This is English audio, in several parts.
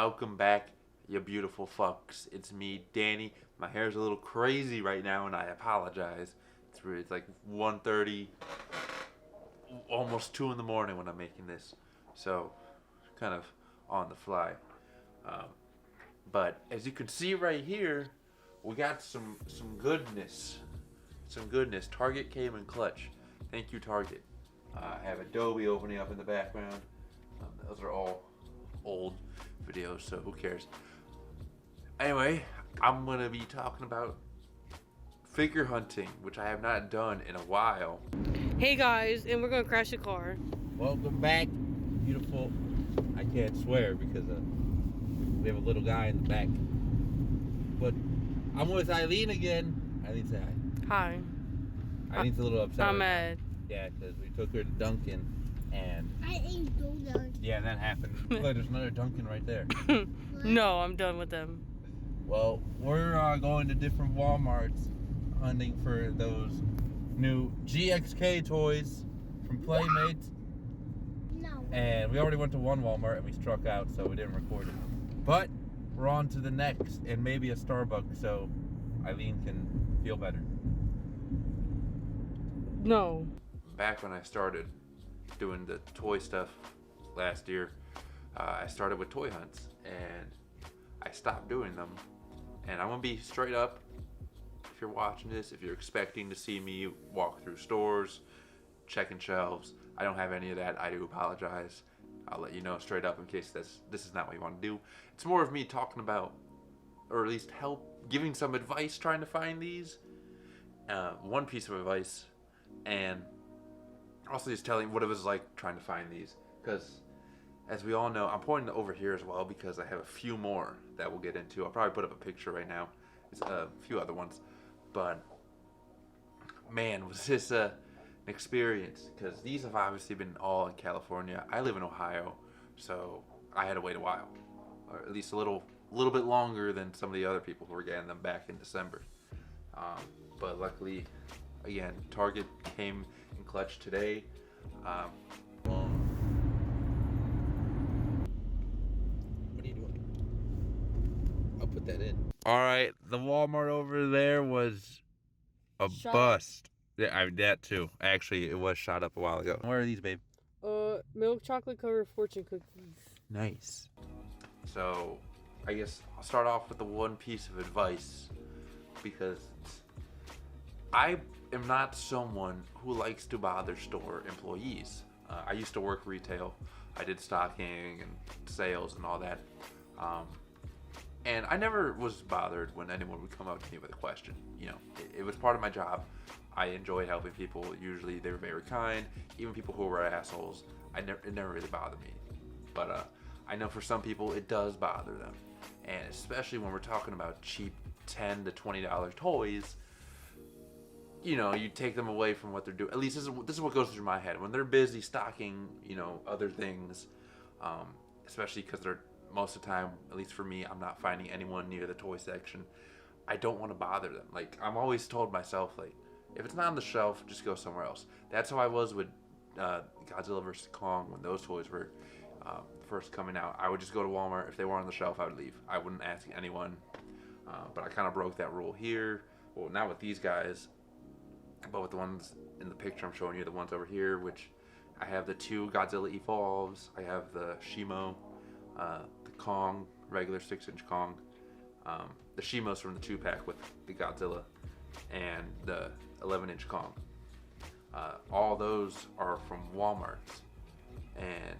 Welcome back, you beautiful fucks. It's me, Danny. My hair's a little crazy right now, and I apologize. It's like 1:30, almost 2 in the morning when I'm making this, so kind of on the fly. Um, but as you can see right here, we got some goodness, some goodness. Target came in clutch. Thank you, Target. I have Adobe opening up in the background. Those are all old videos, so who cares? Anyway, I'm gonna be talking about figure hunting, which I have not done in a while. Hey guys, and we're gonna crash a car. Welcome back, beautiful. I can't swear because we have a little guy in the back. But I'm with Eileen again. Eileen, say hi. Hi. Eileen's a little upset. I'm mad. Yeah, because we took her to Dunkin' and I ate donuts. yeah, that happened. Look, there's another Dunkin' right there. No, I'm done with them. Well, we're going to different Walmarts hunting for those new GXK toys from Playmates. No. And we already went to one Walmart and we struck out, so we didn't record it. But we're on to the next, and maybe a Starbucks, so Eileen can feel better. No. Back when I started doing the toy stuff last year, I started with toy hunts, and I stopped doing them. And I'm gonna be straight up. If you're watching this, if you're expecting to see me walk through stores, checking shelves, I don't have any of that. I do apologize. I'll let you know straight up in case this is not what you want to do. It's more of me talking about, or at least giving some advice trying to find these. One piece of advice, and also just telling what it was like trying to find these. Because as we all know, I'm pointing over here as well because I have a few more that we'll get into. I'll probably put up a picture right now. It's a few other ones. But man, was this an experience, because these have obviously been all in California. I live in Ohio, so I had to wait a while, or at least a little bit longer than some of the other people who were getting them back in December. But luckily, again, Target came in clutch today. What are you doing? I'll put that in. All right, the Walmart over there was a Shut bust. Yeah, that too. Actually, it was shot up a while ago. Where are these, babe? Milk chocolate covered fortune cookies. Nice. So, I guess I'll start off with the one piece of advice, because I am not someone who likes to bother store employees. I used to work retail. I did stocking and sales and all that. And I never was bothered when anyone would come up to me with a question. You know, it was part of my job. I enjoyed helping people. Usually they were very kind. Even people who were assholes, it never really bothered me. But I know for some people it does bother them. And especially when we're talking about cheap $10 to $20 toys, you know, you take them away from what they're doing. At least this is what goes through my head. When they're busy stocking, you know, other things, especially because they're, most of the time, at least for me, I'm not finding anyone near the toy section. I don't want to bother them. Like, I'm always told myself, like, if it's not on the shelf, just go somewhere else. That's how I was with Godzilla vs. Kong when those toys were first coming out. I would just go to Walmart. If they were on the shelf, I would leave. I wouldn't ask anyone. But I kind of broke that rule here. Well, not with these guys, but with the ones in the picture I'm showing you, the ones over here, which I have the two Godzilla Evolves. I have the Shimo, the Kong, regular 6-inch Kong. The Shimo's from the 2-pack with the Godzilla, and the 11-inch Kong. All those are from Walmart, and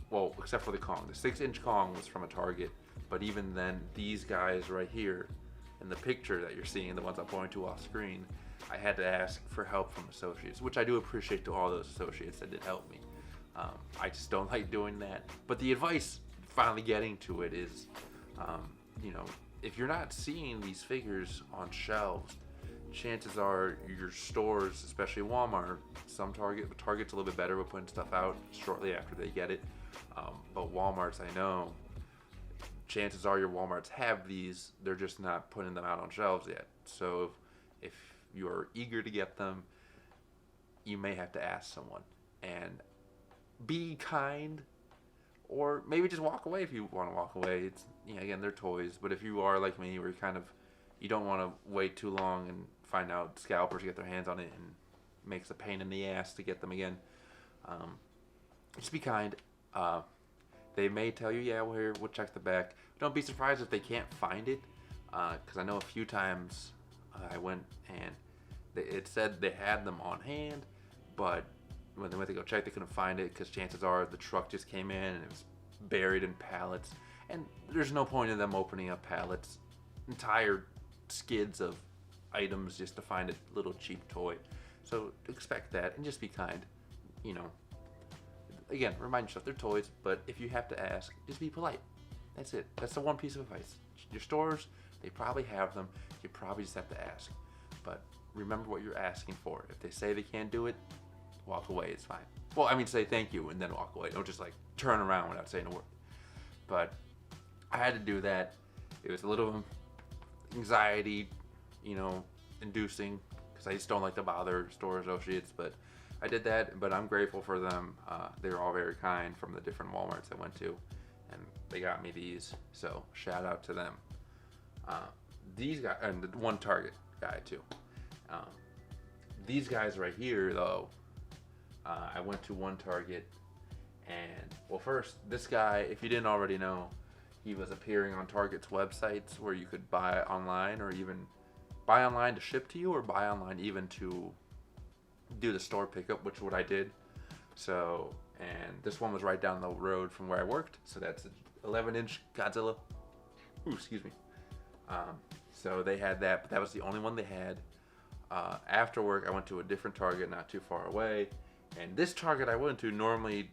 well, except for the Kong. The 6-inch Kong was from a Target, but even then, these guys right here in the picture that you're seeing, the ones I'm pointing to off screen, I had to ask for help from associates, which I do appreciate to all those associates that did help me. I just don't like doing that. But the advice, finally getting to it, is, you know, if you're not seeing these figures on shelves, chances are your stores, especially Walmart, Target's a little bit better with putting stuff out shortly after they get it. But Walmart's, I know, chances are your Walmarts have these, they're just not putting them out on shelves yet. So if you're eager to get them, you may have to ask someone. And be kind, or maybe just walk away if you want to walk away. It's again, they're toys, but if you are like me, where you don't want to wait too long and find out scalpers get their hands on it and makes a pain in the ass to get them again. Just be kind. They may tell you, yeah, we'll check the back. Don't be surprised if they can't find it, because I know a few times I went and it said they had them on hand, but when they went to go check, they couldn't find it because chances are the truck just came in and it was buried in pallets. And there's no point in them opening up pallets, entire skids of items just to find a little cheap toy. So expect that and just be kind. Again, remind yourself they're toys, but if you have to ask, just be polite. That's it. That's the one piece of advice. Your stores, they probably have them. You probably just have to ask. But remember what you're asking for. If they say they can't do it, walk away. It's fine. Well, I mean, say thank you and then walk away. Don't just turn around without saying a word. But I had to do that. It was a little anxiety, inducing, because I just don't like to bother store associates. But I did that, but I'm grateful for them. They were all very kind from the different Walmarts I went to, and they got me these. So shout out to them. These guys, and the one Target guy too. These guys right here, though, I went to one Target, and well, first, this guy, if you didn't already know, he was appearing on Target's websites where you could buy online, or even buy online to ship to you, or buy online even to do the store pickup, which is what I did. So, and this one was right down the road from where I worked, so that's an 11-inch Godzilla. Ooh, excuse me. So they had that, but that was the only one they had. After work, I went to a different Target not too far away, and this Target I went to normally,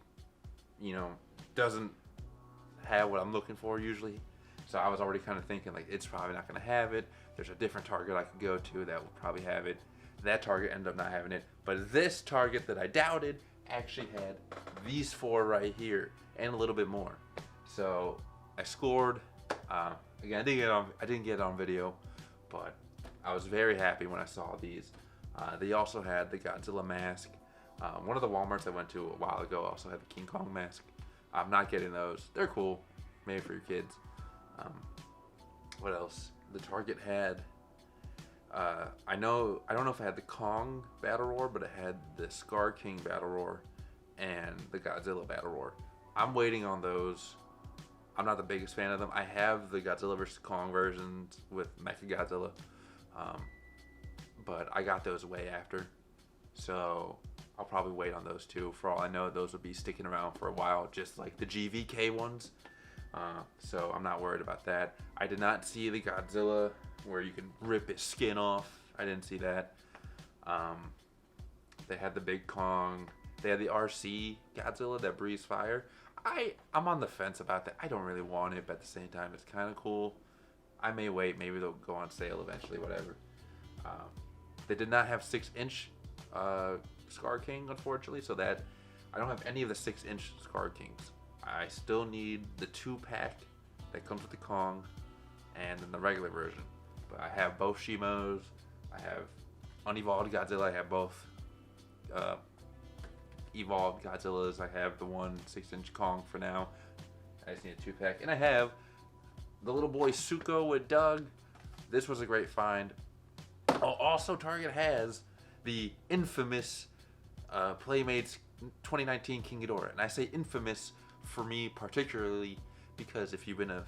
doesn't have what I'm looking for usually. So I was already kind of thinking it's probably not going to have it. There's a different Target I could go to that will probably have it. That Target ended up not having it, but this Target that I doubted actually had these 4 right here and a little bit more. So I scored. Again, I didn't get it on video, but I was very happy when I saw these. They also had the Godzilla mask. One of the Walmarts I went to a while ago also had the King Kong mask. I'm not getting those. They're cool, maybe for your kids. What else? The Target had. I don't know if it had the Kong Battle Roar, but it had the Scar King Battle Roar and the Godzilla Battle Roar. I'm waiting on those. I'm not the biggest fan of them. I have the Godzilla vs. Kong versions with Mechagodzilla, but I got those way after. So I'll probably wait on those too. For all I know, those will be sticking around for a while, just like the GVK ones. So I'm not worried about that. I did not see the Godzilla where you can rip his skin off. I didn't see that. They had the big Kong. They had the RC Godzilla that breathes fire. I'm on the fence about that. I don't really want it, but at the same time, it's kind of cool. I may wait. Maybe they'll go on sale eventually, whatever. They did not have 6-inch Scar King, unfortunately, so that I don't have any of the 6-inch Scar Kings. I still need the 2-pack that comes with the Kong and then the regular version. But I have both Shimos. I have Unevolved Godzilla. I have both Evolved Godzillas. I have the one 6-inch Kong for now. I just need a 2-pack. And I have the little boy Suko with Doug. This was a great find. Oh, also, Target has the infamous Playmates 2019 King Ghidorah. And I say infamous for me particularly because if you've been a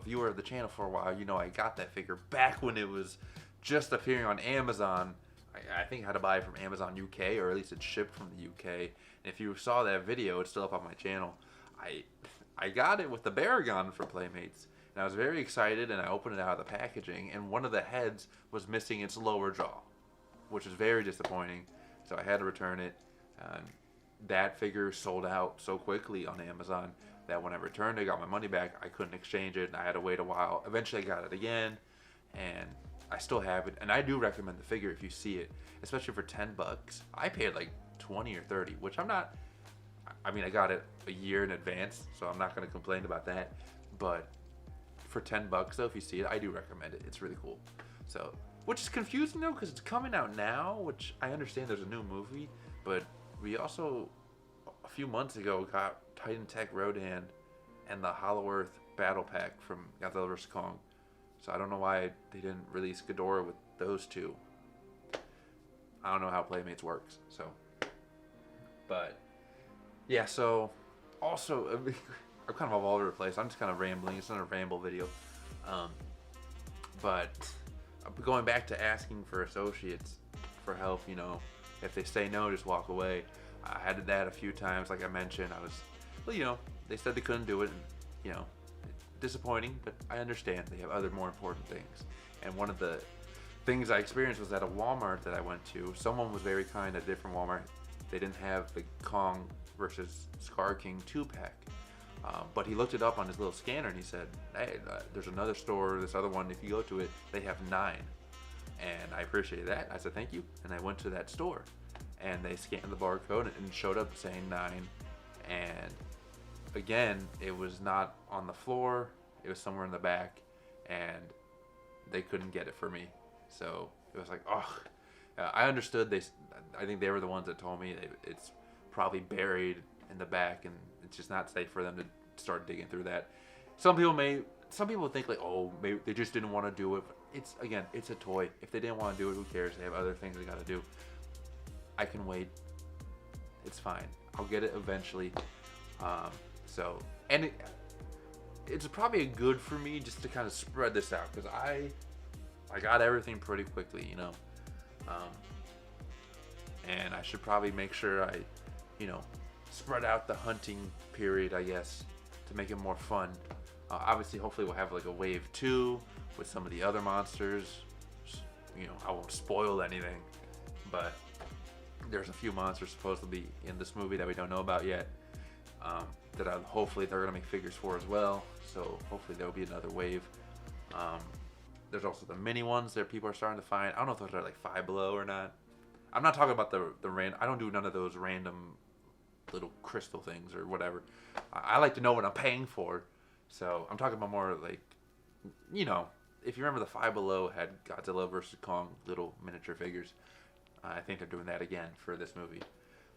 viewer of the channel for a while, you know I got that figure back when it was just appearing on Amazon. I think I had to buy it from Amazon UK, or at least it shipped from the UK. And if you saw that video, it's still up on my channel. I got it with the Baragon for Playmates, and I was very excited, and I opened it out of the packaging, and one of the heads was missing its lower jaw, which is very disappointing. So I had to return it. That figure sold out so quickly on Amazon that when I returned it, got my money back, I couldn't exchange it, and I had to wait a while. Eventually I got it again, and I still have it, and I do recommend the figure if you see it, especially for $10. I paid like 20 or 30, which I'm not, I mean, I got it a year in advance, so I'm not going to complain about that, but for $10 though, if you see it, I do recommend it. It's really cool. So, which is confusing though, because it's coming out now, which I understand there's a new movie, but we also, a few months ago, got Titan Tech Rodan and the Hollow Earth Battle Pack from Godzilla vs. Kong. So I don't know why they didn't release Ghidorah with those two. I don't know how Playmates works. So, but yeah. So also, I'm kind of all over the place. I'm just kind of rambling. It's not a ramble video. But going back to asking for associates for help, you know, if they say no, just walk away. I had that a few times, like I mentioned. I was, well, you know, they said they couldn't do it, and, you know, disappointing, but I understand. They have other more important things. And one of the things I experienced was at a Walmart that I went to. Someone was very kind at a different Walmart. They didn't have the Kong versus Scar King 2-pack. But he looked it up on his little scanner and he said, hey, there's another store, this other one, if you go to it, they have 9. And I appreciated that. I said, thank you. And I went to that store and they scanned the barcode and showed up saying 9. And again, it was not on the floor. It was somewhere in the back and they couldn't get it for me. So it was like, oh, I understood. I think they were the ones that told me it's probably buried in the back and it's just not safe for them to start digging through that. Some people think like, oh, maybe they just didn't want to do it. But it's a toy. If they didn't want to do it, who cares? They have other things they got to do. I can wait. It's fine. I'll get it eventually. It's probably good for me just to kind of spread this out because I got everything pretty quickly, you know. And I should probably make sure I, you know, spread out the hunting period, I guess, to make it more fun. Obviously, hopefully we'll have like a wave 2 with some of the other monsters. You know, I won't spoil anything, but there's a few monsters supposed to be in this movie that we don't know about yet. That hopefully they're gonna make figures for as well. So hopefully there'll be another wave. There's also the mini ones that people are starting to find. I don't know if those are like Five Below or not. I'm not talking about the random. I don't do none of those random little crystal things or whatever. I like to know what I'm paying for. So I'm talking about more like, you know, if you remember the Five Below had Godzilla vs. Kong little miniature figures. I think they're doing that again for this movie.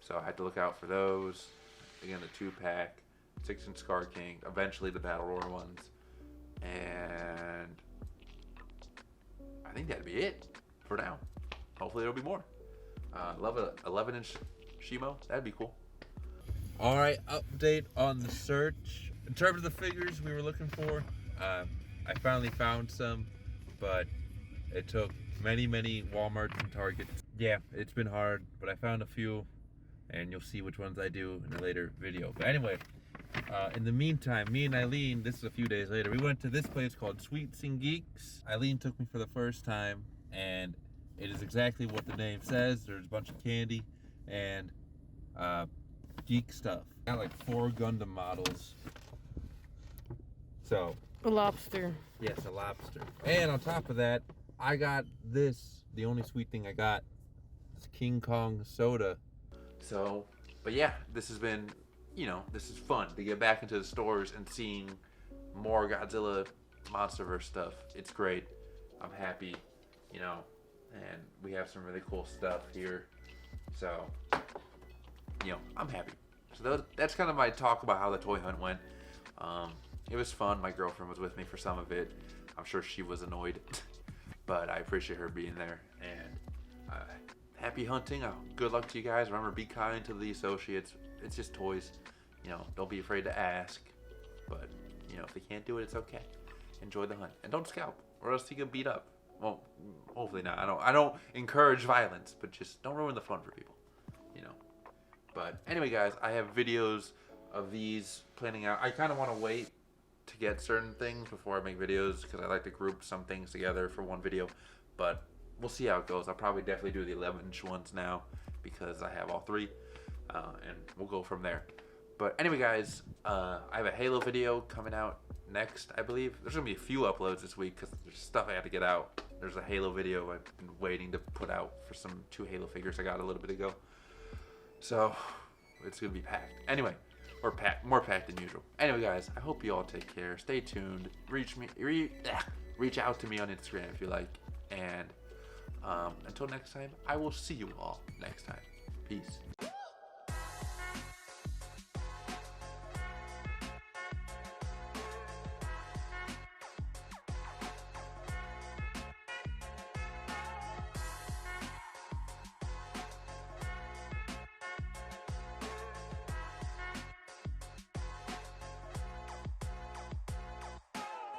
So I had to look out for those. Again, the 2-pack, 6-inch Scar King, eventually the Battle Roar ones. And I think that'd be it for now. Hopefully there'll be more. Love a 11-inch Shimo. That'd be cool. All right, update on the search. In terms of the figures we were looking for, I finally found some, but it took many Walmarts and Targets. Yeah, it's been hard, but I found a few, and you'll see which ones I do in a later video. But anyway, in the meantime, me and Eileen, this is a few days later, we went to this place called Sweets and Geeks. Eileen took me for the first time, and it is exactly what the name says. There's a bunch of candy and geek stuff. Got like 4 Gundam models. So A lobster. yes, a lobster. And on top of that, I got this. The only sweet thing I got is King Kong soda. So, but yeah, this has been, you know, this is fun to get back into the stores and seeing more Godzilla MonsterVerse stuff. It's great. I'm happy, you know, and we have some really cool stuff here. So, you know, I'm happy. So that's kind of my talk about how the toy hunt went. It was fun. My girlfriend was with me for some of it. I'm sure she was annoyed, but I appreciate her being there. And happy hunting. Good luck to you guys. Remember, be kind to the associates. It's just toys. You know, don't be afraid to ask. But, you know, if they can't do it, it's okay. Enjoy the hunt. And don't scalp, or else you get beat up. Well, hopefully not. I don't encourage violence, but just don't ruin the fun for people. You know. But anyway, guys, I have videos of these planning out. I kind of want to wait to get certain things before I make videos because I like to group some things together for one video. But we'll see how it goes. I'll probably definitely do the 11-inch ones now because I have all 3. And we'll go from there. But anyway, guys, I have a Halo video coming out next, I believe. There's going to be a few uploads this week because there's stuff I had to get out. There's a Halo video I've been waiting to put out for some 2 Halo figures I got a little bit ago. So, it's going to be packed. Anyway, or more packed than usual. Anyway, guys, I hope you all take care. Stay tuned. Reach out to me on Instagram if you like. And until next time, I will see you all next time. Peace.